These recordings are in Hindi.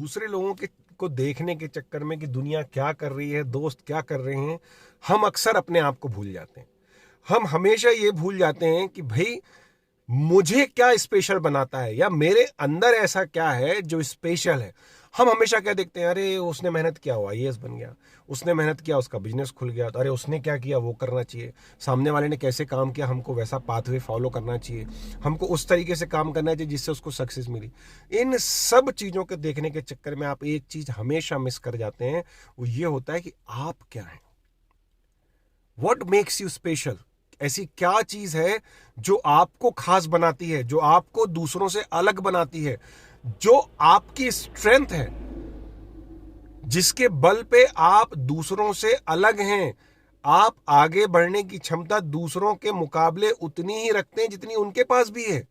दूसरे लोगों के को देखने के चक्कर में कि दुनिया क्या कर रही है, दोस्त क्या कर रहे हैं, हम अक्सर अपने आप को भूल जाते हैं। हम हमेशा ये भूल जाते हैं कि भाई मुझे क्या स्पेशल बनाता है या मेरे अंदर ऐसा क्या है जो स्पेशल है। हम हमेशा क्या देखते हैं, अरे उसने मेहनत किया, वो आईएएस बन गया, उसने मेहनत किया, उसका बिजनेस खुल गया, तो अरे उसने क्या किया, वो करना चाहिए, सामने वाले ने कैसे काम किया, हमको वैसा पाथवे फॉलो करना चाहिए, हमको उस तरीके से काम करना चाहिए जिससे उसको सक्सेस मिली। इन सब चीज़ों के देखने के चक्कर में आप एक चीज़ हमेशा मिस कर जाते हैं, वो ये होता है कि आप क्या हैं। What makes you special? ऐसी क्या चीज है जो आपको खास बनाती है, जो आपको दूसरों से अलग बनाती है, जो आपकी स्ट्रेंथ है, जिसके बल पे आप दूसरों से अलग हैं। आप आगे बढ़ने की क्षमता दूसरों के मुकाबले उतनी ही रखते हैं जितनी उनके पास भी है,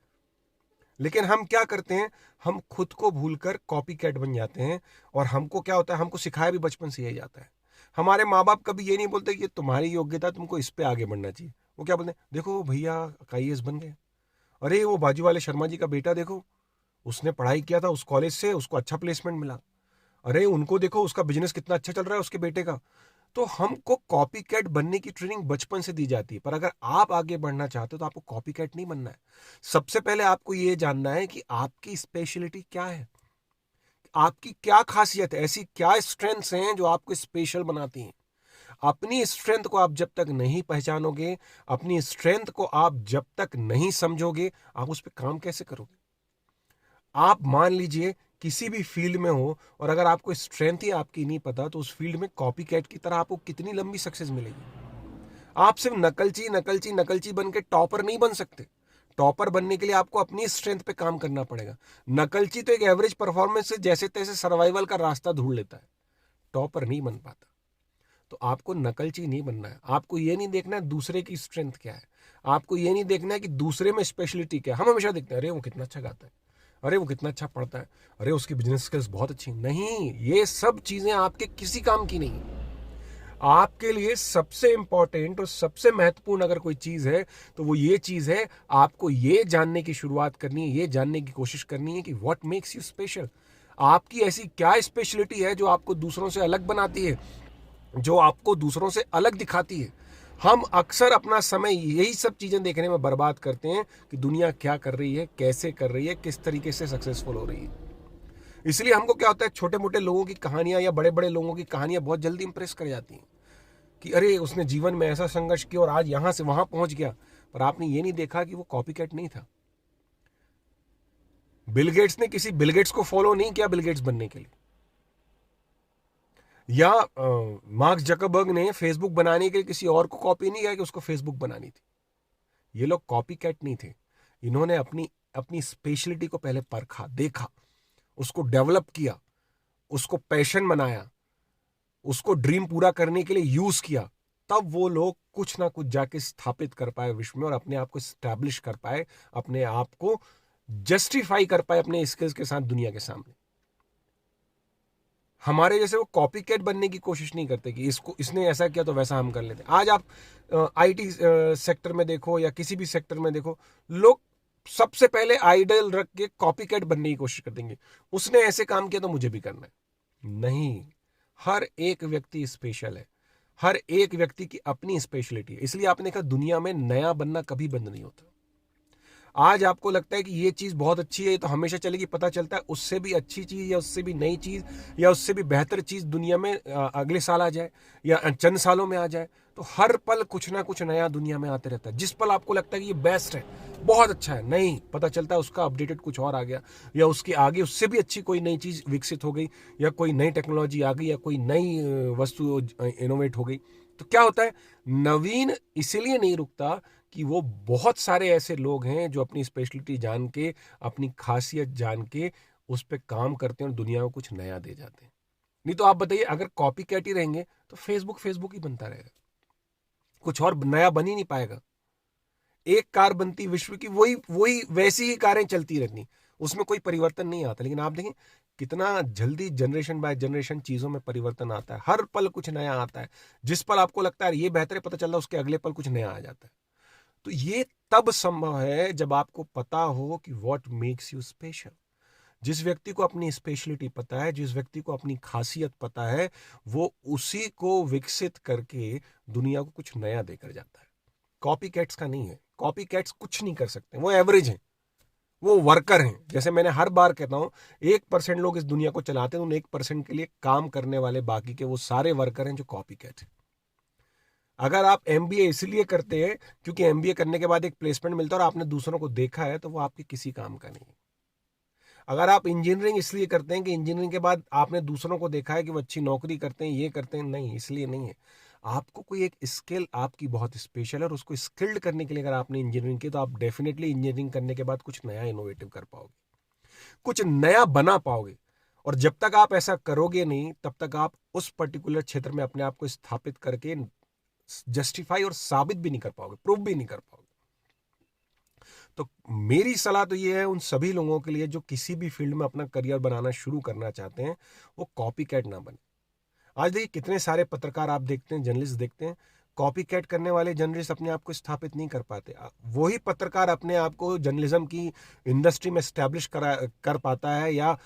लेकिन हम क्या करते हैं, हम खुद को भूलकर कॉपी कैट बन जाते हैं। और हमको क्या होता है, हमको सिखाया भी बचपन से यही जाता है। हमारे माँ बाप कभी ये नहीं बोलते कि तुम्हारी योग्यता, तुमको इस पे आगे बढ़ना चाहिए। वो क्या बोलते हैं, देखो भैया आईएएस बन गए, अरे वो बाजू वाले शर्मा जी का बेटा देखो, उसने पढ़ाई किया था उस कॉलेज से, उसको अच्छा प्लेसमेंट मिला, अरे उनको देखो उसका बिजनेस कितना अच्छा चल रहा है उसके बेटे का। तो हमको कॉपी कैट बनने की ट्रेनिंग बचपन से दी जाती है। पर अगर आप आगे बढ़ना चाहते हो तो आपको कॉपी कैट नहीं बनना है। सबसे पहले आपको यह जानना है कि आपकी स्पेशलिटी क्या है, आपकी क्या खासियत है, ऐसी क्या स्ट्रेंथ्स हैं जो आपको स्पेशल बनाती हैं। अपनी स्ट्रेंथ को आप जब तक नहीं पहचानोगे, अपनी स्ट्रेंथ को आप जब तक नहीं समझोगे, आप उस पर काम कैसे करोगे। आप मान लीजिए किसी भी फील्ड में हो और अगर आपको स्ट्रेंथ ही आपकी नहीं पता, तो उस फील्ड में कॉपी कैट की तरह आपको कितनी लंबी सक्सेस मिलेगी। आप सिर्फ नकलची नकलची नकलची बन के टॉपर नहीं बन सकते। टॉपर बनने के लिए आपको अपनी स्ट्रेंथ पे काम करना पड़ेगा। नकलची तो एक एवरेज परफॉर्मेंस से जैसे तैसे सर्वाइवल का रास्ता ढूंढ लेता है, टॉपर नहीं बन पाता। तो आपको नकलची नहीं बनना है। आपको ये नहीं देखना है दूसरे की स्ट्रेंथ क्या है, आपको ये नहीं देखना है कि दूसरे में स्पेशलिटी क्या है। हम हमेशा देखते हैं, अरे वो कितना अच्छा गाता है, अरे वो कितना अच्छा पढ़ता है, अरे उसकी बिजनेस स्किल्स बहुत अच्छी। नहीं, ये सब चीजें आपके किसी काम की नहीं। आपके लिए सबसे इंपॉर्टेंट और सबसे महत्वपूर्ण अगर कोई चीज है तो वो ये चीज है, आपको ये जानने की शुरुआत करनी है, ये जानने की कोशिश करनी है कि व्हाट मेक्स यू स्पेशल। आपकी ऐसी क्या स्पेशलिटी है जो आपको दूसरों से अलग बनाती है, जो आपको दूसरों से अलग दिखाती है। हम अक्सर अपना समय यही सब चीजें देखने में बर्बाद करते हैं कि दुनिया क्या कर रही है, कैसे कर रही है, किस तरीके से सक्सेसफुल हो रही है। इसलिए हमको क्या होता है, छोटे मोटे लोगों की कहानियां या बड़े बड़े लोगों की कहानियां बहुत जल्दी इंप्रेस कर जाती हैं कि अरे उसने जीवन में ऐसा संघर्ष किया और आज यहां से वहां पहुंच गया। पर आपने ये नहीं देखा कि वो कॉपी कैट नहीं था। बिल गेट्स ने किसी बिल गेट्स को फॉलो नहीं किया बिल गेट्स बनने के लिए, या मार्क जकरबर्ग ने फेसबुक बनाने के लिए किसी और को कॉपी नहीं किया कि उसको फेसबुक बनानी थी। ये लोग कॉपी कैट नहीं थे। इन्होंने अपनी अपनी स्पेशलिटी को पहले परखा, देखा, उसको डेवलप किया, उसको पैशन बनाया, उसको ड्रीम पूरा करने के लिए यूज किया। तब वो लोग कुछ ना कुछ जाके स्थापित कर पाए विश्व में और अपने आप को स्टैब्लिश कर पाए, अपने आप को जस्टिफाई कर पाए अपने स्किल्स के साथ दुनिया के सामने। हमारे जैसे वो कॉपी कैट बनने की कोशिश नहीं करते कि इसको इसने ऐसा किया तो वैसा हम कर लेते। आज आप आईटी सेक्टर में देखो या किसी भी सेक्टर में देखो, लोग सबसे पहले आइडल रख के कॉपी कैट बनने की कोशिश कर देंगे। उसने ऐसे काम किया तो मुझे भी करना है। नहीं, हर एक व्यक्ति स्पेशल है, हर एक व्यक्ति की अपनी स्पेशलिटी है। इसलिए आपने कहा दुनिया में नया बनना कभी बंद नहीं होता। आज आपको लगता है कि ये चीज बहुत अच्छी है तो हमेशा चलेगी, पता चलता है उससे भी अच्छी चीज या उससे भी नई चीज या उससे भी बेहतर चीज दुनिया में अगले साल आ जाए या चंद सालों में आ जाए। तो हर पल कुछ ना कुछ नया दुनिया में आते रहता है। जिस पल आपको लगता है कि ये बेस्ट है, बहुत अच्छा है, नहीं, पता चलता है उसका अपडेटेड कुछ और आ गया या उसके आगे उससे भी अच्छी कोई नई चीज विकसित हो गई या कोई नई टेक्नोलॉजी आ गई या कोई नई वस्तु इनोवेट हो गई। तो क्या होता है, नवीन इसलिए नहीं रुकता कि वो बहुत सारे ऐसे लोग हैं जो अपनी स्पेशलिटी जान के, अपनी खासियत जान के उस पर काम करते हैं और दुनिया को कुछ नया दे जाते हैं। नहीं तो आप बताइए, अगर कॉपी कैट ही रहेंगे तो फेसबुक फेसबुक ही बनता रहेगा, कुछ और नया बन ही नहीं पाएगा। एक कार बनती विश्व की, वही वही वैसी ही कारें चलती रहती, उसमें कोई परिवर्तन नहीं आता। लेकिन आप देखें कितना जल्दी जनरेशन बाय जनरेशन चीजों में परिवर्तन आता है, हर पल कुछ नया आता है। जिस पल आपको लगता है ये बेहतर है, पता चल रहा है उसके अगले पल कुछ नया आ जाता है। तो ये तब संभव है जब आपको पता हो कि व्हाट मेक्स यू स्पेशल, जिस व्यक्ति को अपनी स्पेशलिटी पता है, जिस व्यक्ति को अपनी खासियत पता है, वो उसी को विकसित करके दुनिया को कुछ नया देकर जाता है। कॉपी कैट्स का नहीं है। कॉपी कैट्स कुछ नहीं कर सकते, वो एवरेज हैं, वो वर्कर हैं। जैसे मैंने हर बार कहता हूं, 1% लोग इस दुनिया को चलाते हैं, उन 1% के लिए काम करने वाले बाकी के वो सारे वर्कर हैं जो कॉपी कैट हैं। अगर आप एमबीए इसलिए करते हैं क्योंकि एमबीए करने के बाद एक प्लेसमेंट मिलता है और आपने दूसरों को देखा है, तो वो आपके किसी काम का नहीं है। अगर आप इंजीनियरिंग इसलिए करते हैं कि इंजीनियरिंग के बाद आपने दूसरों को देखा है कि वो अच्छी नौकरी करते हैं, ये करते हैं, नहीं, इसलिए नहीं है। आपको कोई एक स्किल आपकी बहुत स्पेशल है और उसको स्किल्ड करने के लिए अगर आपने इंजीनियरिंग की, तो आप डेफिनेटली इंजीनियरिंग करने के बाद कुछ नया इनोवेटिव कर पाओगे, कुछ नया बना पाओगे। और जब तक आप ऐसा करोगे नहीं, तब तक आप उस पर्टिकुलर क्षेत्र में अपने आप को स्थापित करके जस्टिफाई और साबित भी नहीं कर पाओगे, प्रूव भी नहीं कर पाओगे। तो मेरी सलाह तो ये है उन सभी लोगों के लिए जो किसी भी फील्ड में अपना करियर बनाना शुरू करना चाहते हैं, वो कॉपी कैट ना बने। आज देखिए कितने सारे पत्रकार आप देखते हैं, जर्नलिस्ट देखते हैं, कॉपी कैट करने वाले जर्नलिस्ट अपने आप को स्थापित नहीं कर पाते। वही पत्रकार अपने आप को जर्नलिज्म की इंडस्ट्री में स्टैब्लिश कर पाता है या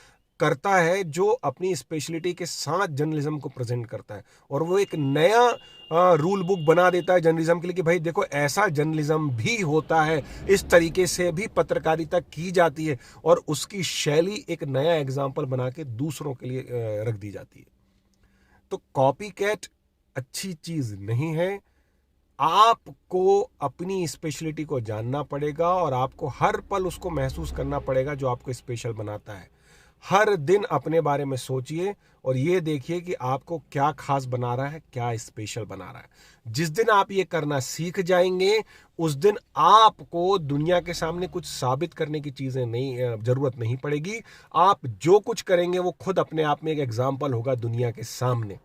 करता है जो अपनी स्पेशलिटी के साथ जर्नलिज्म को प्रेजेंट करता है, और वो एक नया रूल बुक बना देता है जर्नलिज्म के लिए कि भाई देखो, ऐसा जर्नलिज्म भी होता है, इस तरीके से भी पत्रकारिता की जाती है, और उसकी शैली एक नया एग्जाम्पल बना के दूसरों के लिए रख दी जाती है। तो कॉपी कैट अच्छी चीज नहीं है। आपको अपनी स्पेशलिटी को जानना पड़ेगा और आपको हर पल उसको महसूस करना पड़ेगा जो आपको स्पेशल बनाता है। हर दिन अपने बारे में सोचिए और ये देखिए कि आपको क्या खास बना रहा है, क्या स्पेशल बना रहा है। जिस दिन आप ये करना सीख जाएंगे, उस दिन आपको दुनिया के सामने कुछ साबित करने की चीजें नहीं, जरूरत नहीं पड़ेगी। आप जो कुछ करेंगे वो खुद अपने आप में एक एग्जाम्पल होगा दुनिया के सामने।